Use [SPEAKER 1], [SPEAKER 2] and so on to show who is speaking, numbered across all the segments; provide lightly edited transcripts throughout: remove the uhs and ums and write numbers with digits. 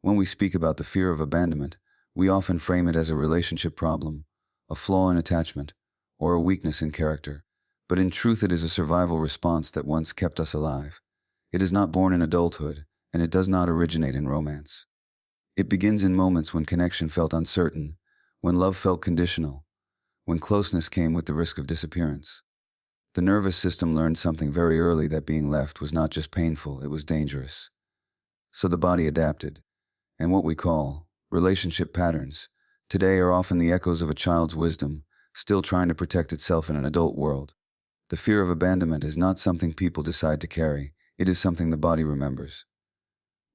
[SPEAKER 1] When we speak about the fear of abandonment, we often frame it as a relationship problem, a flaw in attachment, or a weakness in character. But in truth, it is a survival response that once kept us alive. It is not born in adulthood, and it does not originate in romance. It begins in moments when connection felt uncertain, when love felt conditional, when closeness came with the risk of disappearance. The nervous system learned something very early, that being left was not just painful, it was dangerous. So the body adapted, and what we call relationship patterns today are often the echoes of a child's wisdom, still trying to protect itself in an adult world. The fear of abandonment is not something people decide to carry, it is something the body remembers.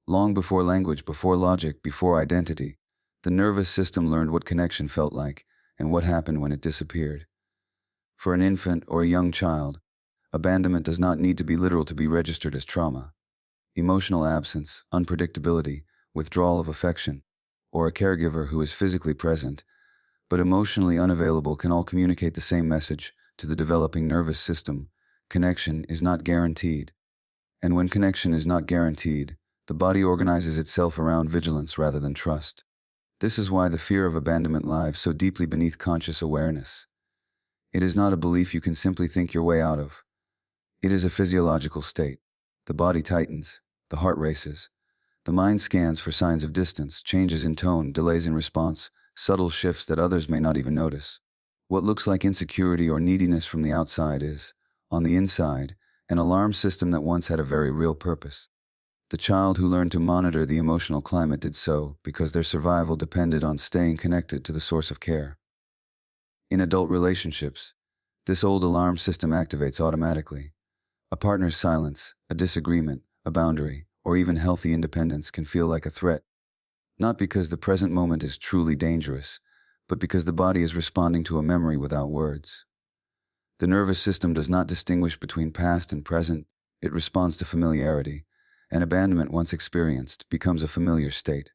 [SPEAKER 1] Long before language, before logic, before identity, the nervous system learned what connection felt like and what happened when it disappeared. For an infant or a young child, abandonment does not need to be literal to be registered as trauma. Emotional absence, unpredictability, withdrawal of affection, or a caregiver who is physically present but emotionally unavailable can all communicate the same message to the developing nervous system: connection is not guaranteed. And when connection is not guaranteed, the body organizes itself around vigilance rather than trust. This is why the fear of abandonment lies so deeply beneath conscious awareness. It is not a belief you can simply think your way out of. It is a physiological state. The body tightens, the heart races, the mind scans for signs of distance, changes in tone, delays in response, subtle shifts that others may not even notice. What looks like insecurity or neediness from the outside is, on the inside, an alarm system that once had a very real purpose. The child who learned to monitor the emotional climate did so because their survival depended on staying connected to the source of care. In adult relationships, this old alarm system activates automatically. A partner's silence, a disagreement, a boundary, or even healthy independence can feel like a threat, not because the present moment is truly dangerous, but because the body is responding to a memory without words. The nervous system does not distinguish between past and present, it responds to familiarity, and abandonment, once experienced, becomes a familiar state.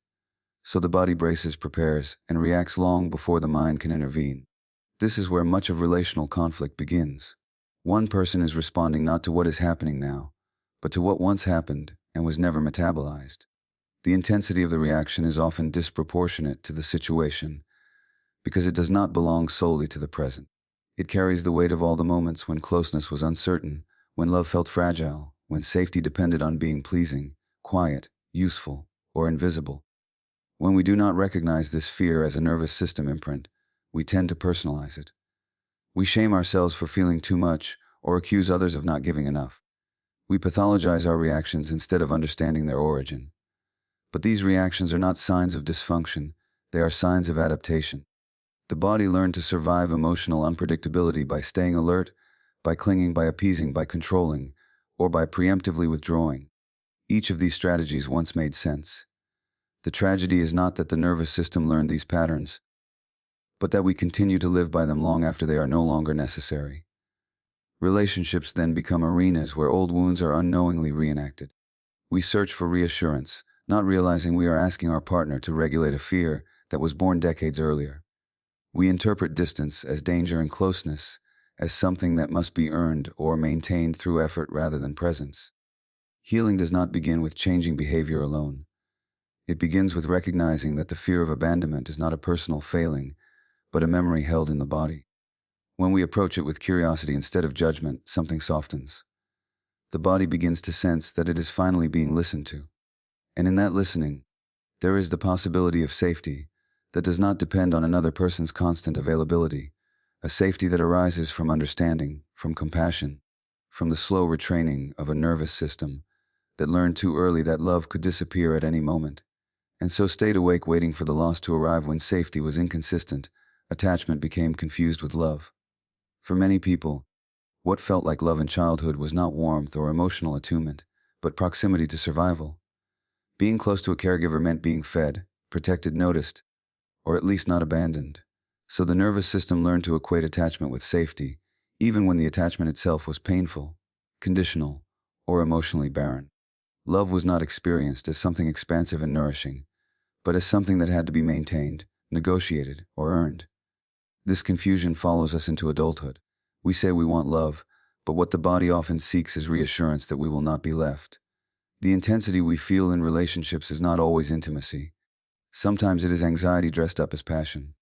[SPEAKER 1] So the body braces, prepares, and reacts long before the mind can intervene. This is where much of relational conflict begins. One person is responding not to what is happening now, but to what once happened and was never metabolized. The intensity of the reaction is often disproportionate to the situation because it does not belong solely to the present. It carries the weight of all the moments when closeness was uncertain, when love felt fragile, when safety depended on being pleasing, quiet, useful, or invisible. When we do not recognize this fear as a nervous system imprint, we tend to personalize it. We shame ourselves for feeling too much or accuse others of not giving enough. We pathologize our reactions instead of understanding their origin. But these reactions are not signs of dysfunction, they are signs of adaptation. The body learned to survive emotional unpredictability by staying alert, by clinging, by appeasing, by controlling, or by preemptively withdrawing. Each of these strategies once made sense. The tragedy is not that the nervous system learned these patterns, but that we continue to live by them long after they are no longer necessary. Relationships then become arenas where old wounds are unknowingly reenacted. We search for reassurance, not realizing we are asking our partner to regulate a fear that was born decades earlier. We interpret distance as danger and closeness as something that must be earned or maintained through effort rather than presence. Healing does not begin with changing behavior alone. It begins with recognizing that the fear of abandonment is not a personal failing, but a memory held in the body. When we approach it with curiosity instead of judgment, something softens. The body begins to sense that it is finally being listened to. And in that listening, there is the possibility of safety that does not depend on another person's constant availability, a safety that arises from understanding, from compassion, from the slow retraining of a nervous system that learned too early that love could disappear at any moment, and so stayed awake waiting for the loss to arrive. When safety was inconsistent, attachment became confused with love. For many people, what felt like love in childhood was not warmth or emotional attunement, but proximity to survival. Being close to a caregiver meant being fed, protected, noticed, or at least not abandoned. So the nervous system learned to equate attachment with safety, even when the attachment itself was painful, conditional, or emotionally barren. Love was not experienced as something expansive and nourishing, but as something that had to be maintained, negotiated, or earned. This confusion follows us into adulthood. We say we want love, but what the body often seeks is reassurance that we will not be left. The intensity we feel in relationships is not always intimacy. Sometimes it is anxiety dressed up as passion.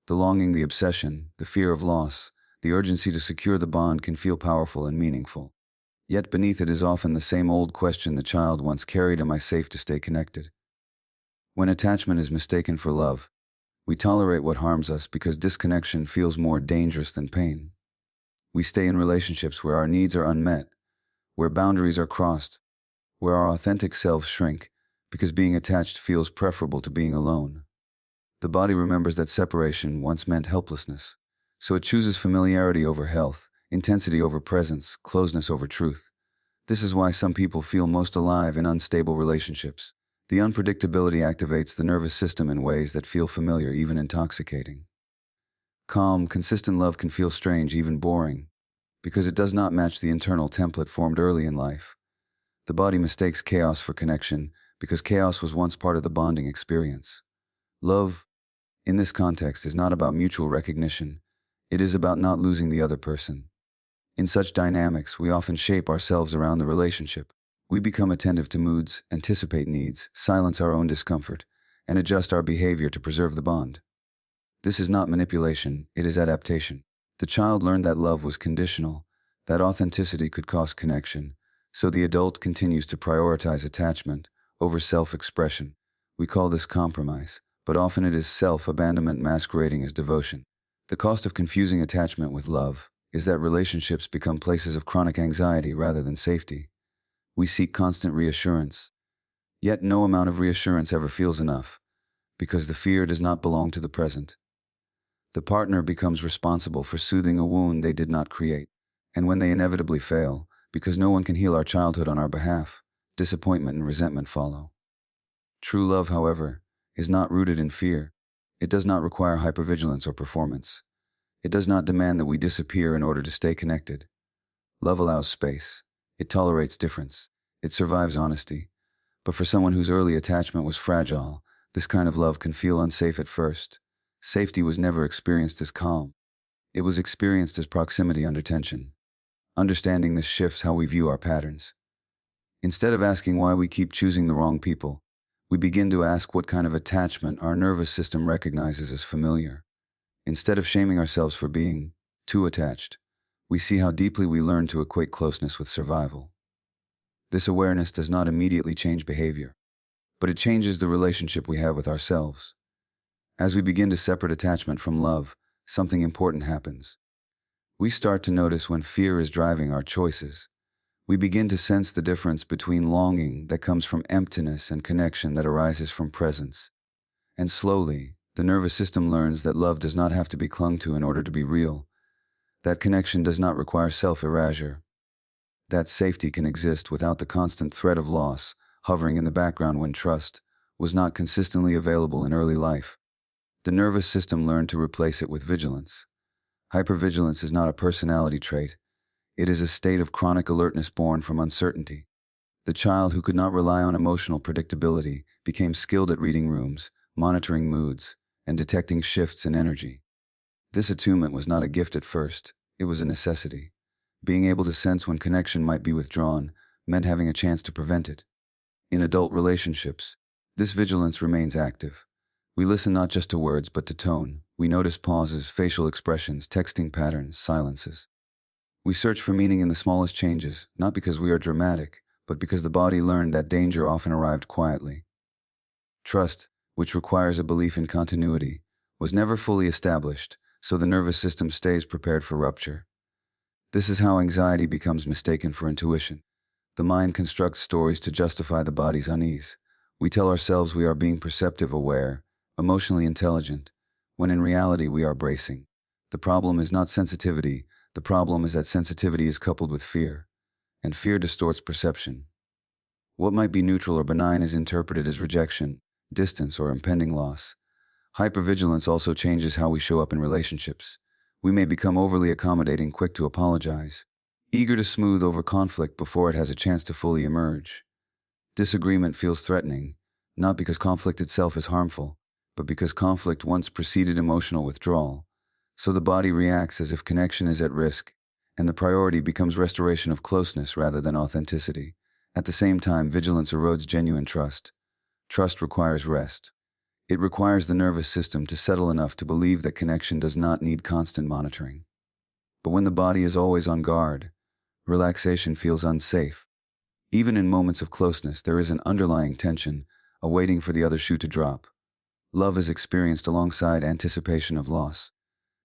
[SPEAKER 1] The longing, the obsession, the fear of loss, the urgency to secure the bond can feel powerful and meaningful. Yet beneath it is often the same old question the child once carried: am I safe to stay connected? When attachment is mistaken for love, we tolerate what harms us because disconnection feels more dangerous than pain. We stay in relationships where our needs are unmet, where boundaries are crossed, where our authentic selves shrink, because being attached feels preferable to being alone. The body remembers that separation once meant helplessness, so it chooses familiarity over health, intensity over presence, closeness over truth. This is why some people feel most alive in unstable relationships. The unpredictability activates the nervous system in ways that feel familiar, even intoxicating. Calm, consistent love can feel strange, even boring, because it does not match the internal template formed early in life. The body mistakes chaos for connection because chaos was once part of the bonding experience. Love, in this context, is not about mutual recognition. It is about not losing the other person. In such dynamics, we often shape ourselves around the relationship. We become attentive to moods, anticipate needs, silence our own discomfort, and adjust our behavior to preserve the bond. This is not manipulation, it is adaptation. The child learned that love was conditional, that authenticity could cost connection, so the adult continues to prioritize attachment over self-expression. We call this compromise, but often it is self-abandonment masquerading as devotion. The cost of confusing attachment with love is that relationships become places of chronic anxiety rather than safety. We seek constant reassurance, yet no amount of reassurance ever feels enough, because the fear does not belong to the present. The partner becomes responsible for soothing a wound they did not create, and when they inevitably fail, because no one can heal our childhood on our behalf, disappointment and resentment follow. True love, however, is not rooted in fear. It does not require hypervigilance or performance. It does not demand that we disappear in order to stay connected. Love allows space. It tolerates difference. It survives honesty. But for someone whose early attachment was fragile, this kind of love can feel unsafe at first. Safety was never experienced as calm. It was experienced as proximity under tension. Understanding this shifts how we view our patterns. Instead of asking why we keep choosing the wrong people, we begin to ask what kind of attachment our nervous system recognizes as familiar. Instead of shaming ourselves for being too attached, we see how deeply we learn to equate closeness with survival. This awareness does not immediately change behavior, but it changes the relationship we have with ourselves. As we begin to separate attachment from love, something important happens. We start to notice when fear is driving our choices. We begin to sense the difference between longing that comes from emptiness and connection that arises from presence. And slowly, the nervous system learns that love does not have to be clung to in order to be real. That connection does not require self-erasure. That safety can exist without the constant threat of loss hovering in the background when trust was not consistently available in early life. The nervous system learned to replace it with vigilance. Hypervigilance is not a personality trait. It is a state of chronic alertness born from uncertainty. The child who could not rely on emotional predictability became skilled at reading rooms, monitoring moods, and detecting shifts in energy. This attunement was not a gift at first, it was a necessity. Being able to sense when connection might be withdrawn meant having a chance to prevent it. In adult relationships, this vigilance remains active. We listen not just to words but to tone. We notice pauses, facial expressions, texting patterns, silences. We search for meaning in the smallest changes, not because we are dramatic, but because the body learned that danger often arrived quietly. Trust, which requires a belief in continuity, was never fully established, so the nervous system stays prepared for rupture. This is how anxiety becomes mistaken for intuition. The mind constructs stories to justify the body's unease. We tell ourselves we are being perceptive, aware, emotionally intelligent, when in reality we are bracing. The problem is not sensitivity. The problem is that sensitivity is coupled with fear, and fear distorts perception. What might be neutral or benign is interpreted as rejection, distance, or impending loss. Hypervigilance also changes how we show up in relationships. We may become overly accommodating, quick to apologize, eager to smooth over conflict before it has a chance to fully emerge. Disagreement feels threatening, not because conflict itself is harmful, but because conflict once preceded emotional withdrawal. So the body reacts as if connection is at risk, and the priority becomes restoration of closeness rather than authenticity. At the same time, vigilance erodes genuine trust. Trust requires rest. It requires the nervous system to settle enough to believe that connection does not need constant monitoring. But when the body is always on guard, relaxation feels unsafe. Even in moments of closeness, there is an underlying tension, a waiting for the other shoe to drop. Love is experienced alongside anticipation of loss.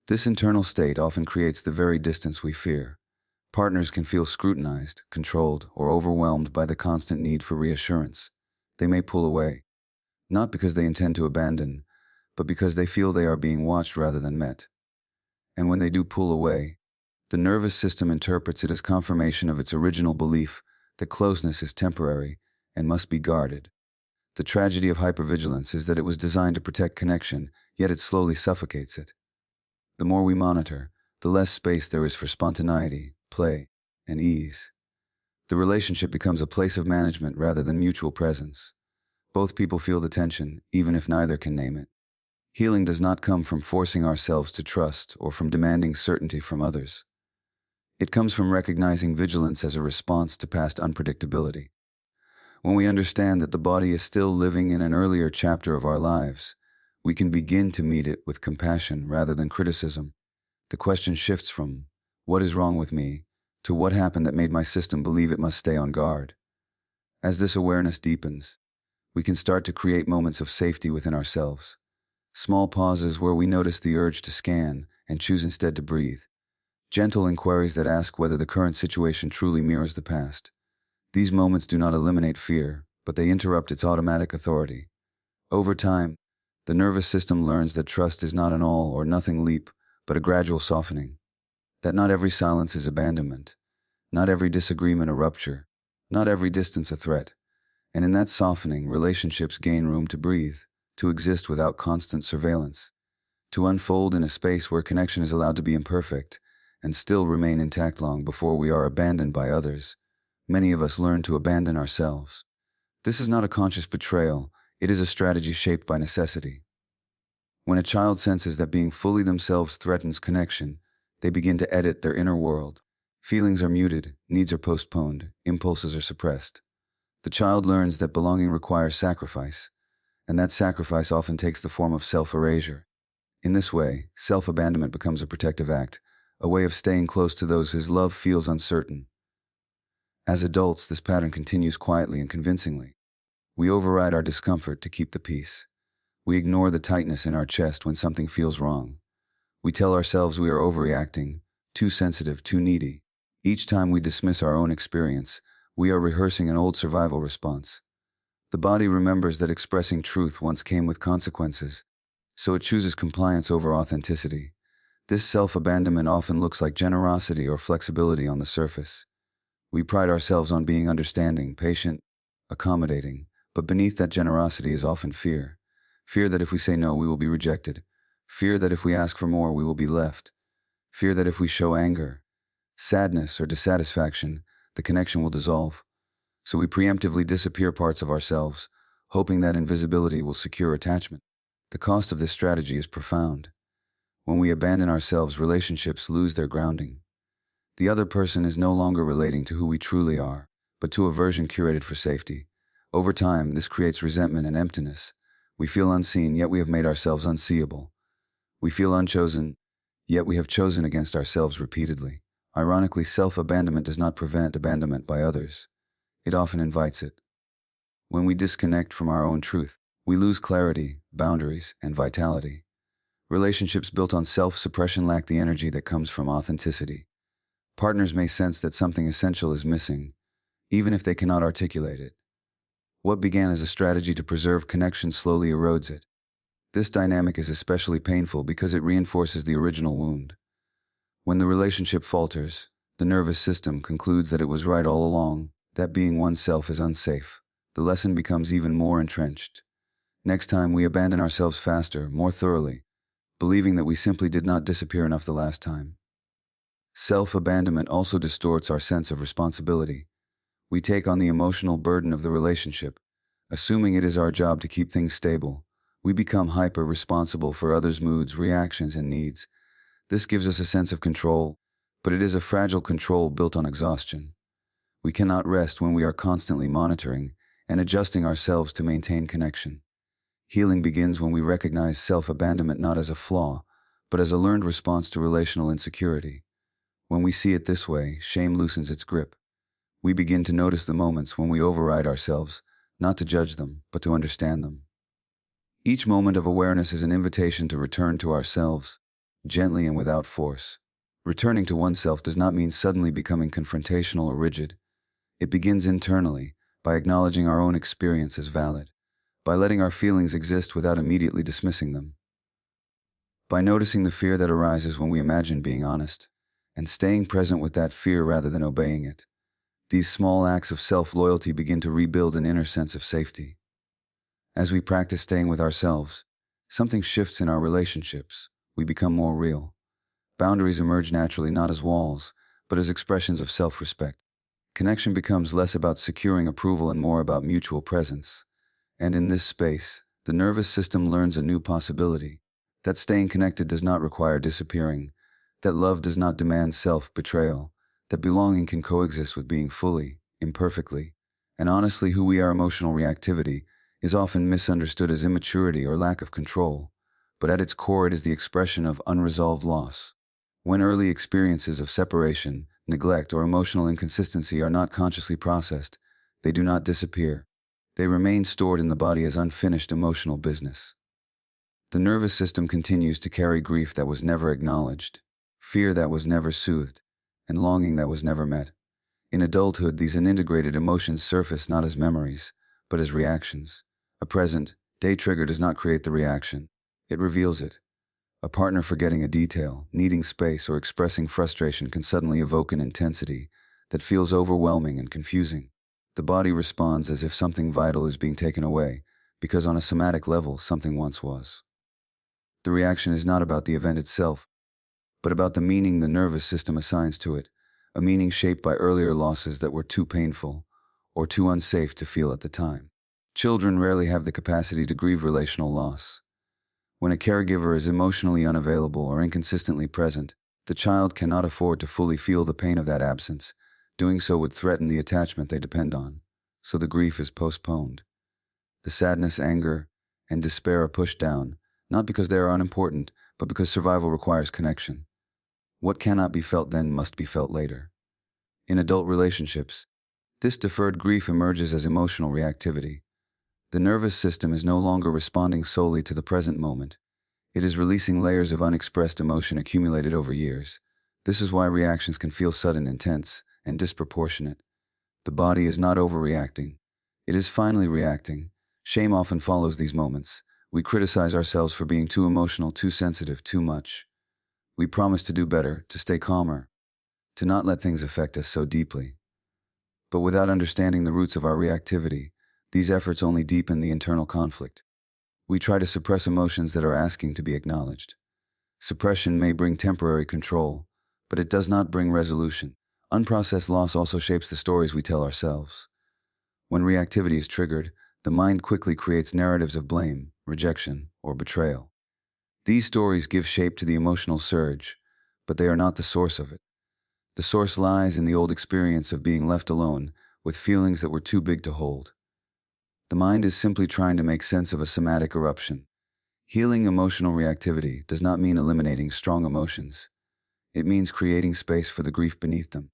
[SPEAKER 1] This internal state often creates the very distance we fear. Partners can feel scrutinized, controlled, or overwhelmed by the constant need for reassurance. They may pull away, not because they intend to abandon, but because they feel they are being watched rather than met. And when they do pull away, the nervous system interprets it as confirmation of its original belief that closeness is temporary and must be guarded. The tragedy of hypervigilance is that it was designed to protect connection, yet it slowly suffocates it. The more we monitor, the less space there is for spontaneity, play, and ease. The relationship becomes a place of management rather than mutual presence. Both people feel the tension, even if neither can name it. Healing does not come from forcing ourselves to trust or from demanding certainty from others. It comes from recognizing vigilance as a response to past unpredictability. When we understand that the body is still living in an earlier chapter of our lives, we can begin to meet it with compassion rather than criticism. The question shifts from, "What is wrong with me?" to "What happened that made my system believe it must stay on guard?" As this awareness deepens, we can start to create moments of safety within ourselves. Small pauses where we notice the urge to scan and choose instead to breathe. Gentle inquiries that ask whether the current situation truly mirrors the past. These moments do not eliminate fear, but they interrupt its automatic authority. Over time, the nervous system learns that trust is not an all or nothing leap, but a gradual softening. That not every silence is abandonment, not every disagreement a rupture, not every distance a threat. And in that softening, relationships gain room to breathe, to exist without constant surveillance, to unfold in a space where connection is allowed to be imperfect and still remain intact long before we are abandoned by others. Many of us learn to abandon ourselves. This is not a conscious betrayal, it is a strategy shaped by necessity. When a child senses that being fully themselves threatens connection, they begin to edit their inner world. Feelings are muted, needs are postponed, impulses are suppressed. The child learns that belonging requires sacrifice, and that sacrifice often takes the form of self-erasure. In this way, self-abandonment becomes a protective act, a way of staying close to those whose love feels uncertain. As adults, this pattern continues quietly and convincingly. We override our discomfort to keep the peace. We ignore the tightness in our chest when something feels wrong. We tell ourselves we are overreacting, too sensitive, too needy. Each time we dismiss our own experience, we are rehearsing an old survival response. The body remembers that expressing truth once came with consequences, so it chooses compliance over authenticity. This self-abandonment often looks like generosity or flexibility on the surface. We pride ourselves on being understanding, patient, accommodating, but beneath that generosity is often fear. Fear that if we say no, we will be rejected. Fear that if we ask for more, we will be left. Fear that if we show anger, sadness, or dissatisfaction, the connection will dissolve. So we preemptively disappear parts of ourselves, hoping that invisibility will secure attachment. The cost of this strategy is profound. When we abandon ourselves, relationships lose their grounding. The other person is no longer relating to who we truly are, but to a version curated for safety. Over time, this creates resentment and emptiness. We feel unseen, yet we have made ourselves unseeable. We feel unchosen, yet we have chosen against ourselves repeatedly. Ironically, self-abandonment does not prevent abandonment by others. It often invites it. When we disconnect from our own truth, we lose clarity, boundaries, and vitality. Relationships built on self-suppression lack the energy that comes from authenticity. Partners may sense that something essential is missing, even if they cannot articulate it. What began as a strategy to preserve connection slowly erodes it. This dynamic is especially painful because it reinforces the original wound. When the relationship falters, the nervous system concludes that it was right all along, that being oneself is unsafe. The lesson becomes even more entrenched. Next time, we abandon ourselves faster, more thoroughly, believing that we simply did not disappear enough the last time. Self-abandonment also distorts our sense of responsibility. We take on the emotional burden of the relationship, assuming it is our job to keep things stable. We become hyper-responsible for others' moods, reactions, and needs. This gives us a sense of control, but it is a fragile control built on exhaustion. We cannot rest when we are constantly monitoring and adjusting ourselves to maintain connection. Healing begins when we recognize self-abandonment not as a flaw, but as a learned response to relational insecurity. When we see it this way, shame loosens its grip. We begin to notice the moments when we override ourselves, not to judge them, but to understand them. Each moment of awareness is an invitation to return to ourselves, gently and without force. Returning to oneself does not mean suddenly becoming confrontational or rigid. It begins internally, by acknowledging our own experience as valid, by letting our feelings exist without immediately dismissing them, by noticing the fear that arises when we imagine being honest, and staying present with that fear rather than obeying it. These small acts of self-loyalty begin to rebuild an inner sense of safety. As we practice staying with ourselves, something shifts in our relationships. We become more real. Boundaries emerge naturally not as walls, but as expressions of self-respect. Connection becomes less about securing approval and more about mutual presence. And in this space, the nervous system learns a new possibility. That staying connected does not require disappearing. That love does not demand self-betrayal. That belonging can coexist with being fully, imperfectly, and honestly who we are. Emotional reactivity is often misunderstood as immaturity or lack of control, but at its core it is the expression of unresolved loss. When early experiences of separation, neglect, or emotional inconsistency are not consciously processed, they do not disappear. They remain stored in the body as unfinished emotional business. The nervous system continues to carry grief that was never acknowledged, fear that was never soothed, and longing that was never met. In adulthood, these unintegrated emotions surface not as memories, but as reactions. A present-day trigger does not create the reaction, it reveals it. A partner forgetting a detail, needing space, or expressing frustration can suddenly evoke an intensity that feels overwhelming and confusing. The body responds as if something vital is being taken away, because on a somatic level, something once was. The reaction is not about the event itself, but about the meaning the nervous system assigns to it, a meaning shaped by earlier losses that were too painful or too unsafe to feel at the time. Children rarely have the capacity to grieve relational loss. When a caregiver is emotionally unavailable or inconsistently present, the child cannot afford to fully feel the pain of that absence. Doing so would threaten the attachment they depend on, so the grief is postponed. The sadness, anger, and despair are pushed down, not because they are unimportant, but because survival requires connection. What cannot be felt then must be felt later. In adult relationships, this deferred grief emerges as emotional reactivity. The nervous system is no longer responding solely to the present moment. It is releasing layers of unexpressed emotion accumulated over years. This is why reactions can feel sudden, intense, and disproportionate. The body is not overreacting. It is finally reacting. Shame often follows these moments. We criticize ourselves for being too emotional, too sensitive, too much. We promise to do better, to stay calmer, to not let things affect us so deeply. But without understanding the roots of our reactivity, these efforts only deepen the internal conflict. We try to suppress emotions that are asking to be acknowledged. Suppression may bring temporary control, but it does not bring resolution. Unprocessed loss also shapes the stories we tell ourselves. When reactivity is triggered, the mind quickly creates narratives of blame, rejection, or betrayal. These stories give shape to the emotional surge, but they are not the source of it. The source lies in the old experience of being left alone with feelings that were too big to hold. The mind is simply trying to make sense of a somatic eruption. Healing emotional reactivity does not mean eliminating strong emotions. It means creating space for the grief beneath them.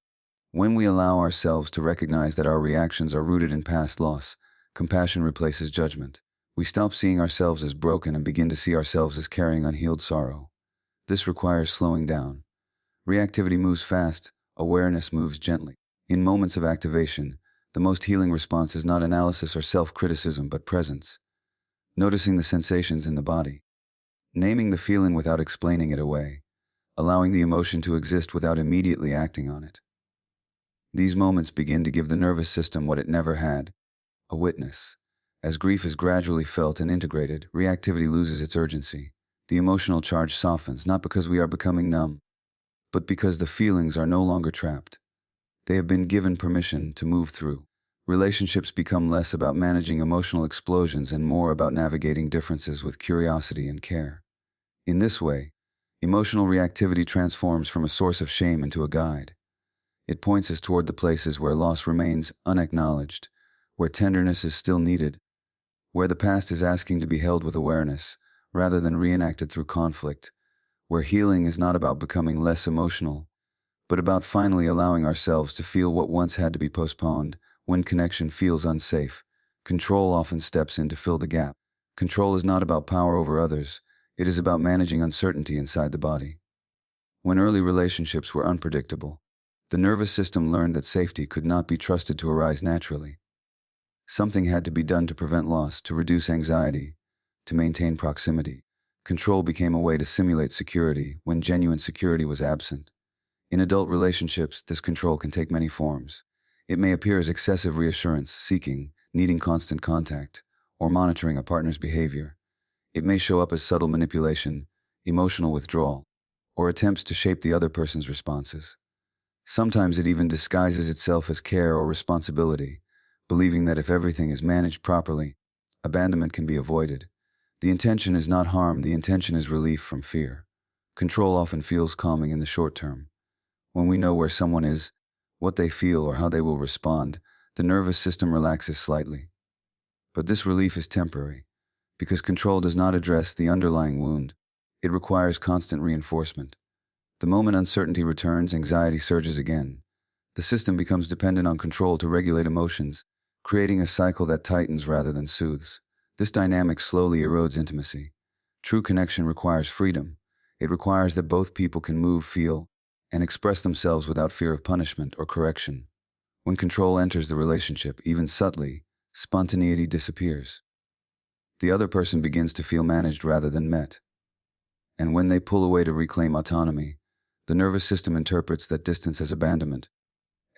[SPEAKER 1] When we allow ourselves to recognize that our reactions are rooted in past loss, compassion replaces judgment. We stop seeing ourselves as broken and begin to see ourselves as carrying unhealed sorrow. This requires slowing down. Reactivity moves fast, awareness moves gently. In moments of activation, the most healing response is not analysis or self-criticism but presence. Noticing the sensations in the body. Naming the feeling without explaining it away. Allowing the emotion to exist without immediately acting on it. These moments begin to give the nervous system what it never had, a witness. As grief is gradually felt and integrated, reactivity loses its urgency. The emotional charge softens, not because we are becoming numb, but because the feelings are no longer trapped. They have been given permission to move through. Relationships become less about managing emotional explosions and more about navigating differences with curiosity and care. In this way, emotional reactivity transforms from a source of shame into a guide. It points us toward the places where loss remains unacknowledged, where tenderness is still needed, where the past is asking to be held with awareness, rather than reenacted through conflict, where healing is not about becoming less emotional, but about finally allowing ourselves to feel what once had to be postponed. When connection feels unsafe, control often steps in to fill the gap. Control is not about power over others, it is about managing uncertainty inside the body. When early relationships were unpredictable, the nervous system learned that safety could not be trusted to arise naturally. Something had to be done to prevent loss, to reduce anxiety, to maintain proximity. Control became a way to simulate security when genuine security was absent. In adult relationships, this control can take many forms. It may appear as excessive reassurance, seeking, needing constant contact, or monitoring a partner's behavior. It may show up as subtle manipulation, emotional withdrawal, or attempts to shape the other person's responses. Sometimes it even disguises itself as care or responsibility, believing that if everything is managed properly, abandonment can be avoided. The intention is not harm, the intention is relief from fear. Control often feels calming in the short term. When we know where someone is, what they feel, or how they will respond, the nervous system relaxes slightly. But this relief is temporary, because control does not address the underlying wound. It requires constant reinforcement. The moment uncertainty returns, anxiety surges again. The system becomes dependent on control to regulate emotions, creating a cycle that tightens rather than soothes. This dynamic slowly erodes intimacy. True connection requires freedom. It requires that both people can move, feel, and express themselves without fear of punishment or correction. When control enters the relationship, even subtly, spontaneity disappears. The other person begins to feel managed rather than met. And when they pull away to reclaim autonomy, the nervous system interprets that distance as abandonment,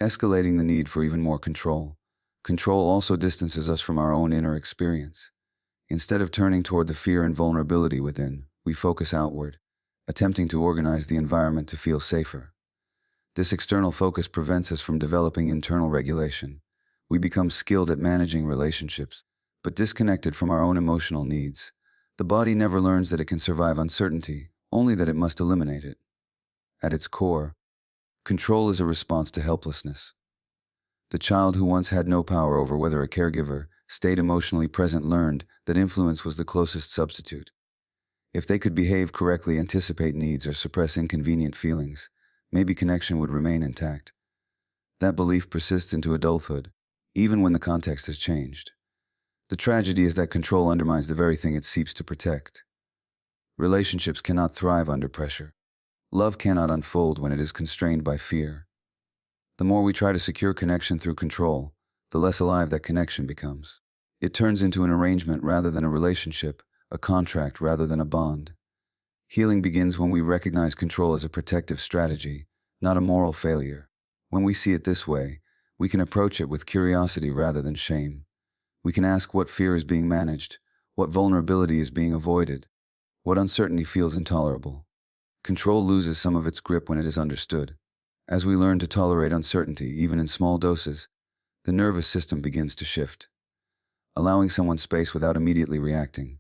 [SPEAKER 1] escalating the need for even more control. Control also distances us from our own inner experience. Instead of turning toward the fear and vulnerability within, we focus outward, attempting to organize the environment to feel safer. This external focus prevents us from developing internal regulation. We become skilled at managing relationships, but disconnected from our own emotional needs. The body never learns that it can survive uncertainty, only that it must eliminate it. At its core, control is a response to helplessness. The child who once had no power over whether a caregiver stayed emotionally present learned that influence was the closest substitute. If they could behave correctly, anticipate needs, or suppress inconvenient feelings, maybe connection would remain intact. That belief persists into adulthood, even when the context has changed. The tragedy is that control undermines the very thing it seeks to protect. Relationships cannot thrive under pressure. Love cannot unfold when it is constrained by fear. The more we try to secure connection through control, the less alive that connection becomes. It turns into an arrangement rather than a relationship, a contract rather than a bond. Healing begins when we recognize control as a protective strategy, not a moral failure. When we see it this way, we can approach it with curiosity rather than shame. We can ask what fear is being managed, what vulnerability is being avoided, what uncertainty feels intolerable. Control loses some of its grip when it is understood. As we learn to tolerate uncertainty, even in small doses, the nervous system begins to shift. Allowing someone space without immediately reacting.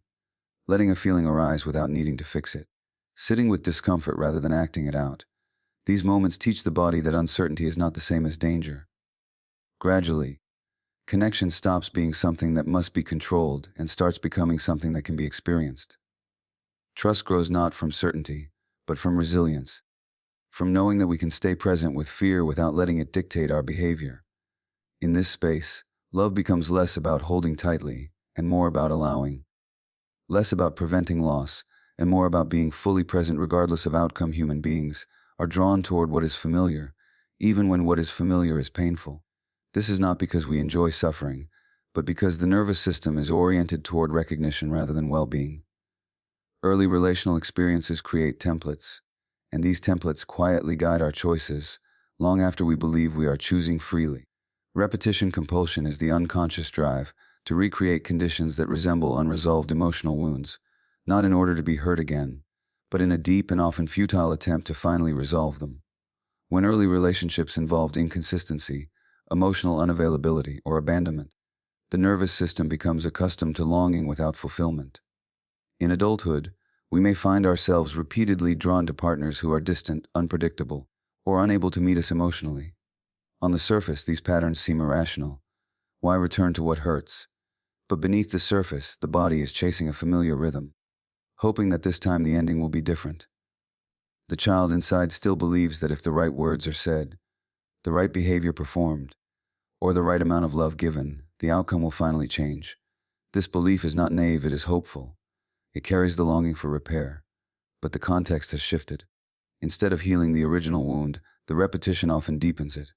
[SPEAKER 1] Letting a feeling arise without needing to fix it. Sitting with discomfort rather than acting it out. These moments teach the body that uncertainty is not the same as danger. Gradually, connection stops being something that must be controlled and starts becoming something that can be experienced. Trust grows not from certainty, but from resilience. From knowing that we can stay present with fear without letting it dictate our behavior. In this space, love becomes less about holding tightly and more about allowing. Less about preventing loss and more about being fully present regardless of outcome. Human beings are drawn toward what is familiar, even when what is familiar is painful. This is not because we enjoy suffering, but because the nervous system is oriented toward recognition rather than well-being. Early relational experiences create templates, and these templates quietly guide our choices long after we believe we are choosing freely. Repetition compulsion is the unconscious drive to recreate conditions that resemble unresolved emotional wounds, not in order to be hurt again, but in a deep and often futile attempt to finally resolve them. When early relationships involved inconsistency, emotional unavailability, or abandonment, the nervous system becomes accustomed to longing without fulfillment. In adulthood, we may find ourselves repeatedly drawn to partners who are distant, unpredictable, or unable to meet us emotionally. On the surface, these patterns seem irrational. Why return to what hurts? But beneath the surface, the body is chasing a familiar rhythm, hoping that this time the ending will be different. The child inside still believes that if the right words are said, the right behavior performed, or the right amount of love given, the outcome will finally change. This belief is not naive, it is hopeful. It carries the longing for repair. But the context has shifted. Instead of healing the original wound, the repetition often deepens it.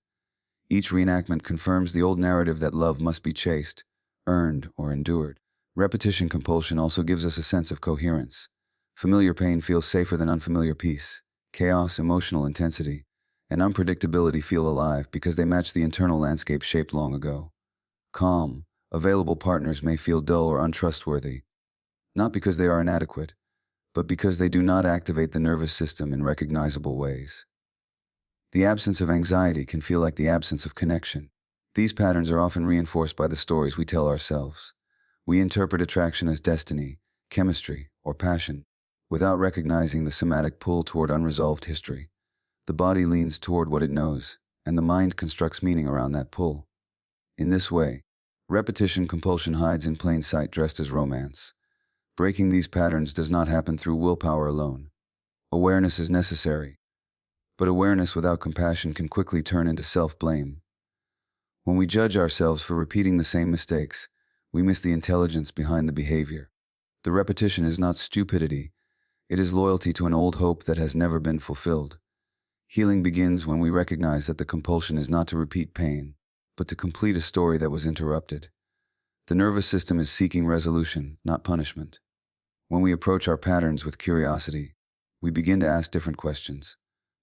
[SPEAKER 1] Each reenactment confirms the old narrative that love must be chased, earned, or endured. Repetition compulsion also gives us a sense of coherence. Familiar pain feels safer than unfamiliar peace. Chaos, emotional intensity, and unpredictability feel alive because they match the internal landscape shaped long ago. Calm, available partners may feel dull or untrustworthy, not because they are inadequate, but because they do not activate the nervous system in recognizable ways. The absence of anxiety can feel like the absence of connection. These patterns are often reinforced by the stories we tell ourselves. We interpret attraction as destiny, chemistry, or passion, without recognizing the somatic pull toward unresolved history. The body leans toward what it knows, and the mind constructs meaning around that pull. In this way, repetition compulsion hides in plain sight dressed as romance. Breaking these patterns does not happen through willpower alone. Awareness is necessary, but awareness without compassion can quickly turn into self-blame. When we judge ourselves for repeating the same mistakes, we miss the intelligence behind the behavior. The repetition is not stupidity, it is loyalty to an old hope that has never been fulfilled. Healing begins when we recognize that the compulsion is not to repeat pain, but to complete a story that was interrupted. The nervous system is seeking resolution, not punishment. When we approach our patterns with curiosity, we begin to ask different questions.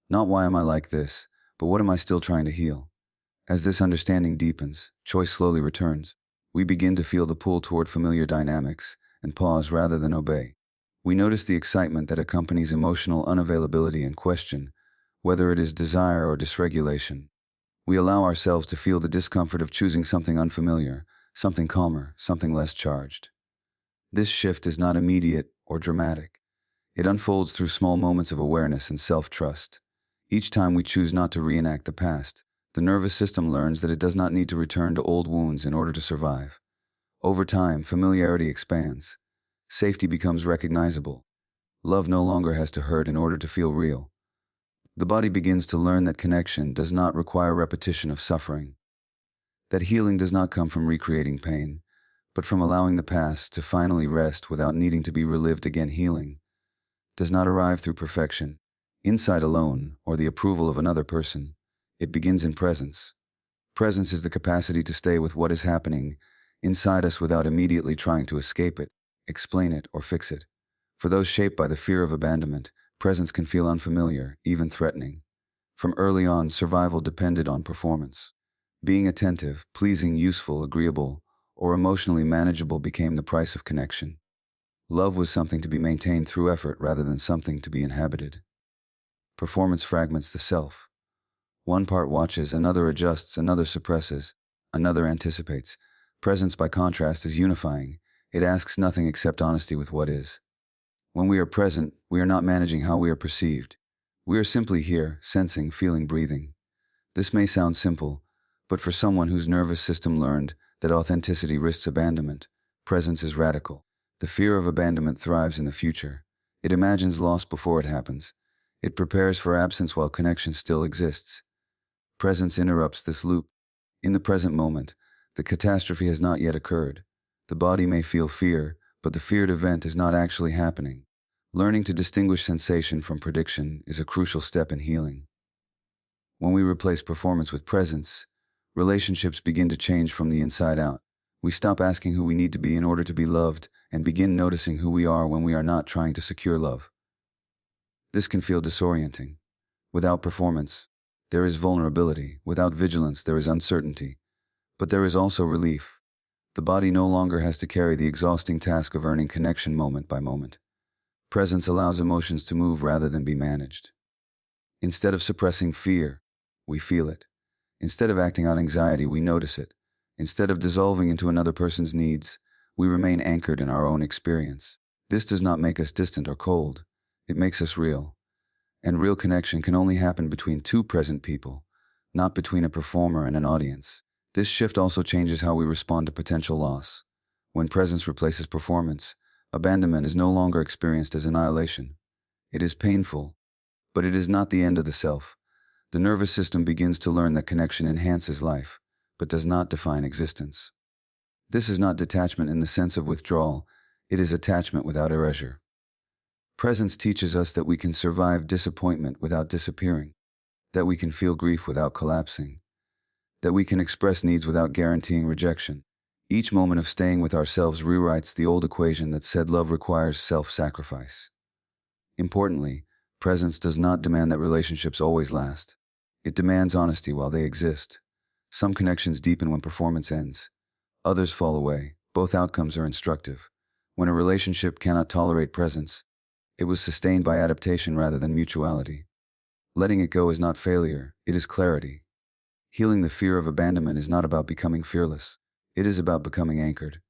[SPEAKER 1] Not why am I like this, but what am I still trying to heal? As this understanding deepens, choice slowly returns. We begin to feel the pull toward familiar dynamics and pause rather than obey. We notice the excitement that accompanies emotional unavailability and question whether it is desire or dysregulation. We allow ourselves to feel the discomfort of choosing something unfamiliar, something calmer, something less charged. This shift is not immediate or dramatic. It unfolds through small moments of awareness and self-trust. Each time we choose not to reenact the past, the nervous system learns that it does not need to return to old wounds in order to survive. Over time, familiarity expands. Safety becomes recognizable. Love no longer has to hurt in order to feel real. The body begins to learn that connection does not require repetition of suffering. That healing does not come from recreating pain, but from allowing the past to finally rest without needing to be relived again. Healing does not arrive through perfection, insight alone, or the approval of another person. It begins in presence. Presence is the capacity to stay with what is happening inside us without immediately trying to escape it, explain it, or fix it. For those shaped by the fear of abandonment, presence can feel unfamiliar, even threatening. From early on, survival depended on performance. Being attentive, pleasing, useful, agreeable, or emotionally manageable became the price of connection. Love was something to be maintained through effort rather than something to be inhabited. Performance fragments the self. One part watches, another adjusts, another suppresses, another anticipates. Presence, by contrast, is unifying. It asks nothing except honesty with what is. When we are present, we are not managing how we are perceived. We are simply here, sensing, feeling, breathing. This may sound simple, but for someone whose nervous system learned that authenticity risks abandonment, presence is radical. The fear of abandonment thrives in the future. It imagines loss before it happens. It prepares for absence while connection still exists. Presence interrupts this loop. In the present moment, the catastrophe has not yet occurred. The body may feel fear, but the feared event is not actually happening. Learning to distinguish sensation from prediction is a crucial step in healing. When we replace performance with presence, relationships begin to change from the inside out. We stop asking who we need to be in order to be loved and begin noticing who we are when we are not trying to secure love. This can feel disorienting. Without performance, there is vulnerability. Without vigilance, there is uncertainty. But there is also relief. The body no longer has to carry the exhausting task of earning connection moment by moment. Presence allows emotions to move rather than be managed. Instead of suppressing fear, we feel it. Instead of acting out anxiety, we notice it. Instead of dissolving into another person's needs, we remain anchored in our own experience. This does not make us distant or cold. It makes us real. And real connection can only happen between two present people, not between a performer and an audience. This shift also changes how we respond to potential loss. When presence replaces performance, abandonment is no longer experienced as annihilation. It is painful, but it is not the end of the self. The nervous system begins to learn that connection enhances life, but does not define existence. This is not detachment in the sense of withdrawal, it is attachment without erasure. Presence teaches us that we can survive disappointment without disappearing, that we can feel grief without collapsing, that we can express needs without guaranteeing rejection. Each moment of staying with ourselves rewrites the old equation that said love requires self-sacrifice. Importantly, presence does not demand that relationships always last. It demands honesty while they exist. Some connections deepen when performance ends. Others fall away. Both outcomes are instructive. When a relationship cannot tolerate presence, it was sustained by adaptation rather than mutuality. Letting it go is not failure, it is clarity. Healing the fear of abandonment is not about becoming fearless. It is about becoming anchored.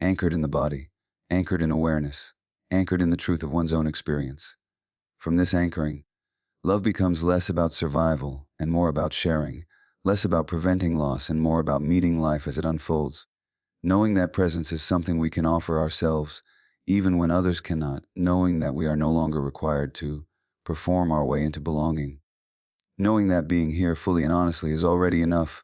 [SPEAKER 1] Anchored in the body, anchored in awareness, anchored in the truth of one's own experience. From this anchoring, love becomes less about survival and more about sharing, less about preventing loss and more about meeting life as it unfolds. Knowing that presence is something we can offer ourselves, even when others cannot, knowing that we are no longer required to perform our way into belonging. Knowing that being here fully and honestly is already enough,